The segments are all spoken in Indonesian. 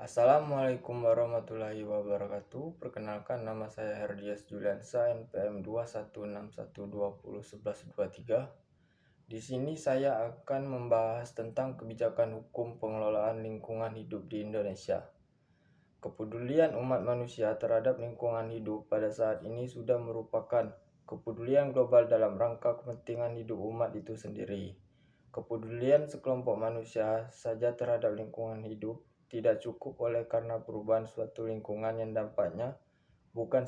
Assalamualaikum warahmatullahi wabarakatuh. Perkenalkan, nama saya Herdias Juliansa, NPM 21612011123. Di sini saya akan membahas tentang kebijakan hukum pengelolaan lingkungan hidup di Indonesia. Kepedulian umat manusia terhadap lingkungan hidup pada saat ini sudah merupakan kepedulian global dalam rangka kepentingan hidup umat itu sendiri. Kepedulian sekelompok manusia saja terhadap lingkungan hidup tidak cukup oleh karena perubahan suatu lingkungan yang dampaknya bukan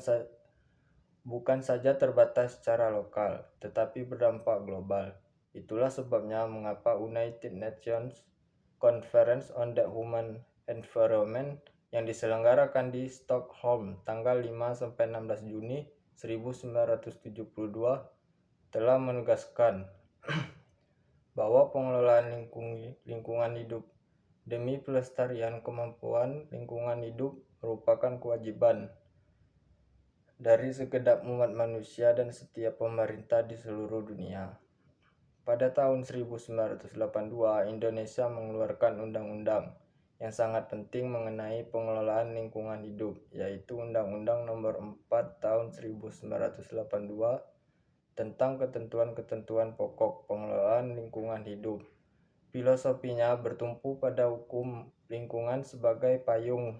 saja terbatas secara lokal, tetapi berdampak global. Itulah sebabnya mengapa United Nations Conference on the Human Environment yang diselenggarakan di Stockholm tanggal 5-16 Juni 1972 telah menegaskan bahwa pengelolaan lingkungan hidup demi pelestarian kemampuan lingkungan hidup merupakan kewajiban dari segenap umat manusia dan setiap pemerintah di seluruh dunia. Pada tahun 1982, Indonesia mengeluarkan undang-undang yang sangat penting mengenai pengelolaan lingkungan hidup, yaitu Undang-Undang Nomor 4 Tahun 1982 tentang ketentuan-ketentuan pokok pengelolaan lingkungan hidup. Filosofinya bertumpu pada hukum lingkungan sebagai payung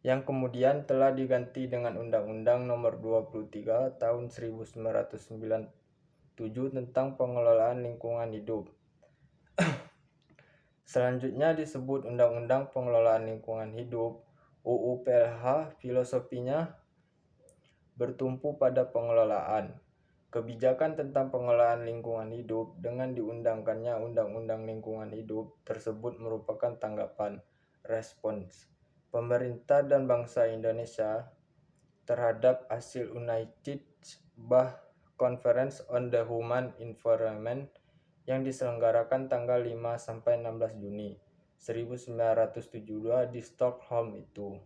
yang kemudian telah diganti dengan Undang-Undang Nomor 23 Tahun 1997 tentang pengelolaan lingkungan hidup. Selanjutnya disebut Undang-Undang Pengelolaan Lingkungan Hidup (UU PLH). Filosofinya bertumpu pada pengelolaan kebijakan tentang pengelolaan lingkungan hidup. Dengan diundangkannya Undang-Undang Lingkungan Hidup tersebut merupakan tanggapan, respons pemerintah dan bangsa Indonesia terhadap hasil United Conference on the Human Environment yang diselenggarakan tanggal 5-16 Juni 1972 di Stockholm itu.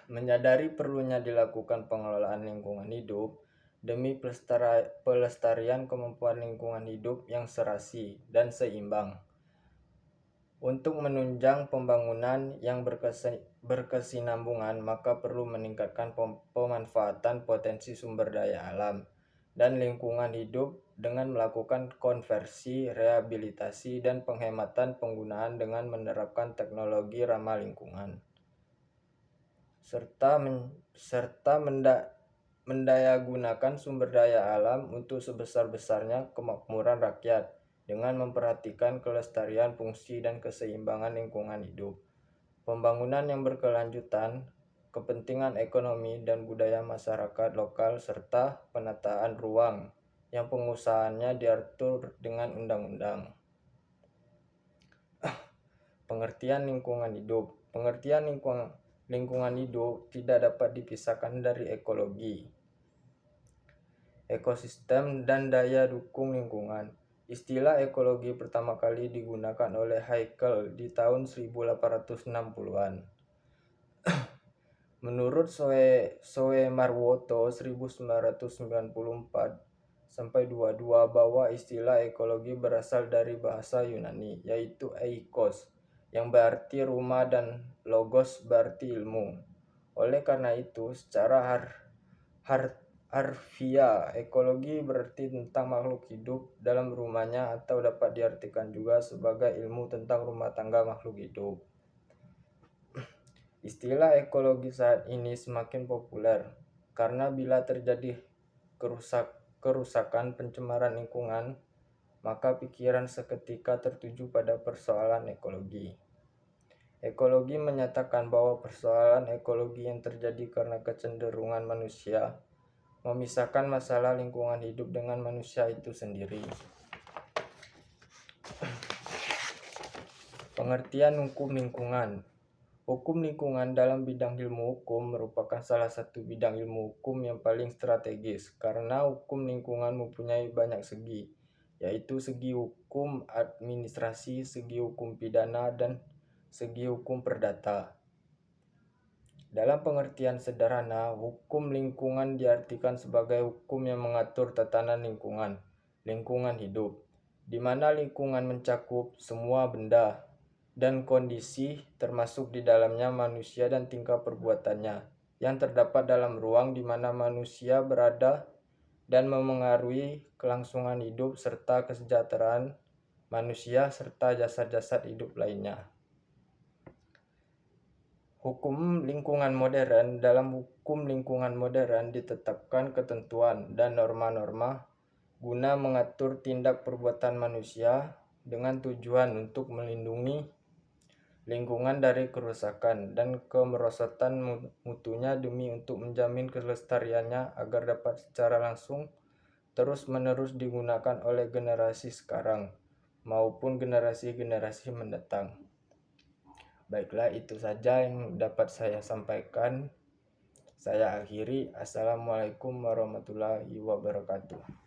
Menyadari perlunya dilakukan pengelolaan lingkungan hidup demi pelestarian kemampuan lingkungan hidup yang serasi dan seimbang. Untuk menunjang pembangunan yang berkesinambungan, maka perlu meningkatkan pemanfaatan potensi sumber daya alam dan lingkungan hidup dengan melakukan konversi, rehabilitasi, dan penghematan penggunaan dengan menerapkan teknologi ramah lingkungan, serta mendayagunakan sumber daya alam untuk sebesar-besarnya kemakmuran rakyat dengan memperhatikan kelestarian fungsi dan keseimbangan lingkungan hidup, pembangunan yang berkelanjutan, kepentingan ekonomi dan budaya masyarakat lokal, serta penataan ruang yang pengusahaannya diatur dengan undang-undang. Pengertian lingkungan hidup. Pengertian lingkungan hidup tidak dapat dipisahkan dari ekologi, ekosistem, dan daya dukung lingkungan. Istilah ekologi pertama kali digunakan oleh Haeckel di tahun 1860-an. Menurut Soemarwoto 1994-22 bahwa istilah ekologi berasal dari bahasa Yunani, yaitu eikos, yang berarti rumah, dan logos berarti ilmu. Oleh karena itu, secara harfiah, ekologi berarti tentang makhluk hidup dalam rumahnya, atau dapat diartikan juga sebagai ilmu tentang rumah tangga makhluk hidup. Istilah ekologi saat ini semakin populer karena bila terjadi kerusakan pencemaran lingkungan, maka pikiran seketika tertuju pada persoalan ekologi. Ekologi menyatakan bahwa persoalan ekologi yang terjadi karena kecenderungan manusia memisahkan masalah lingkungan hidup dengan manusia itu sendiri. Pengertian hukum lingkungan. Hukum lingkungan dalam bidang ilmu hukum merupakan salah satu bidang ilmu hukum yang paling strategis karena hukum lingkungan mempunyai banyak segi, yaitu segi hukum administrasi, segi hukum pidana, dan segi hukum perdata. Dalam pengertian sederhana, hukum lingkungan diartikan sebagai hukum yang mengatur tatanan lingkungan hidup, di mana lingkungan mencakup semua benda, dan kondisi, termasuk di dalamnya manusia dan tingkah perbuatannya, yang terdapat dalam ruang di mana manusia berada dan memengaruhi kelangsungan hidup serta kesejahteraan manusia serta jasad-jasad hidup lainnya. Hukum lingkungan modern. Dalam hukum lingkungan modern ditetapkan ketentuan dan norma-norma guna mengatur tindak perbuatan manusia dengan tujuan untuk melindungi lingkungan dari kerusakan dan kemerosotan mutunya demi untuk menjamin kelestariannya agar dapat secara langsung terus-menerus digunakan oleh generasi sekarang maupun generasi-generasi mendatang. Baiklah, itu saja yang dapat saya sampaikan. Saya akhiri. Assalamualaikum warahmatullahi wabarakatuh.